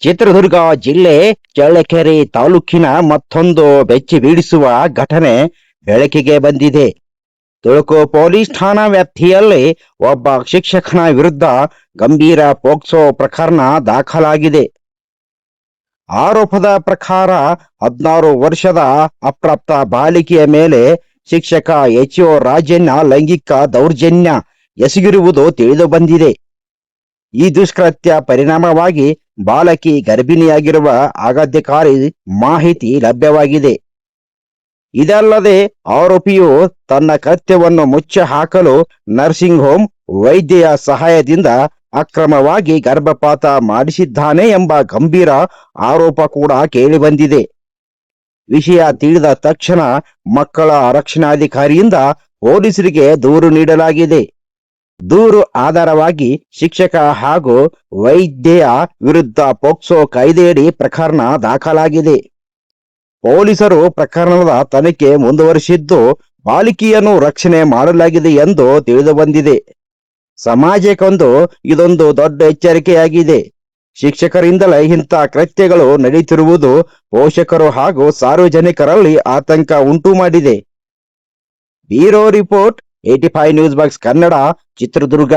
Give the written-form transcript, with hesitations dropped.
ಚಿತ್ರದುರ್ಗ ಜಿಲ್ಲೆ ಚಳ್ಳಕೆರೆ ತಾಲೂಕಿನ ಮತ್ತೊಂದು ಬೆಚ್ಚಿ ಬೀಳಿಸುವ ಘಟನೆ ಬೆಳಕಿಗೆ ಬಂದಿದೆ. ತುಳುಕು ಪೊಲೀಸ್ ಠಾಣಾ ವ್ಯಾಪ್ತಿಯಲ್ಲಿ ಒಬ್ಬ ಶಿಕ್ಷಕನ ವಿರುದ್ಧ ಗಂಭೀರ ಪೋಕ್ಸೋ ಪ್ರಕರಣ ದಾಖಲಾಗಿದೆ. ಆರೋಪದ ಪ್ರಕಾರ 16 ವರ್ಷದ ಅಪ್ರಾಪ್ತ ಬಾಲಿಕೆಯ ಮೇಲೆ ಶಿಕ್ಷಕ ಎಚ್.ಒ. ರಾಜಣ್ಣ ಲೈಂಗಿಕ ದೌರ್ಜನ್ಯ ಎಸಗಿರುವುದು ತಿಳಿದು ಬಂದಿದೆ. ಈ ದುಷ್ಕೃತ್ಯ ಪರಿಣಾಮವಾಗಿ ಬಾಲಕಿ ಗರ್ಭಿಣಿಯಾಗಿರುವ ಆಘಾತಕಾರಿ ಮಾಹಿತಿ ಲಭ್ಯವಾಗಿದೆ. ಇದಲ್ಲದೆ ಆರೋಪಿಯು ತನ್ನ ಕೃತ್ಯವನ್ನು ಮುಚ್ಚಿ ಹಾಕಲು ನರ್ಸಿಂಗ್ ಹೋಮ್ ವೈದ್ಯೆಯ ಸಹಾಯದಿಂದ ಅಕ್ರಮವಾಗಿ ಗರ್ಭಪಾತ ಮಾಡಿಸಿದ್ದಾನೆ ಎಂಬ ಗಂಭೀರ ಆರೋಪ ಕೂಡ ಕೇಳಿಬಂದಿದೆ. ವಿಷಯ ತಿಳಿದ ತಕ್ಷಣ ಮಕ್ಕಳ ರಕ್ಷಣಾಧಿಕಾರಿಯಿಂದ ಪೊಲೀಸರಿಗೆ ದೂರು ನೀಡಲಾಗಿದೆ. ದೂರು ಆಧಾರವಾಗಿ ಶಿಕ್ಷಕ ಹಾಗೂ ವೈದ್ಯೆಯ ವಿರುದ್ಧ ಪೋಕ್ಸೋ ಕಾಯ್ದೆಯಡಿ ಪ್ರಕರಣ ದಾಖಲಾಗಿದೆ. ಪೊಲೀಸರು ಪ್ರಕರಣದ ತನಿಖೆ ಮುಂದುವರಿಸಿದ್ದು, ಬಾಲಿಕೆಯನ್ನು ರಕ್ಷಣೆ ಮಾಡಲಾಗಿದೆ ಎಂದು ತಿಳಿದು ಬಂದಿದೆ. ಸಮಾಜಕ್ಕೊಂದು ಇದೊಂದು ದೊಡ್ಡ ಎಚ್ಚರಿಕೆಯಾಗಿದೆ. ಶಿಕ್ಷಕರಿಂದಲೇ ಇಂಥ ಕೃತ್ಯಗಳು ನಡೆಯುತ್ತಿರುವುದು ಪೋಷಕರು ಹಾಗೂ ಸಾರ್ವಜನಿಕರಲ್ಲಿ ಆತಂಕ ಉಂಟು ಮಾಡಿದೆ. Bureau report 85 news box Kannada, Chitradurga.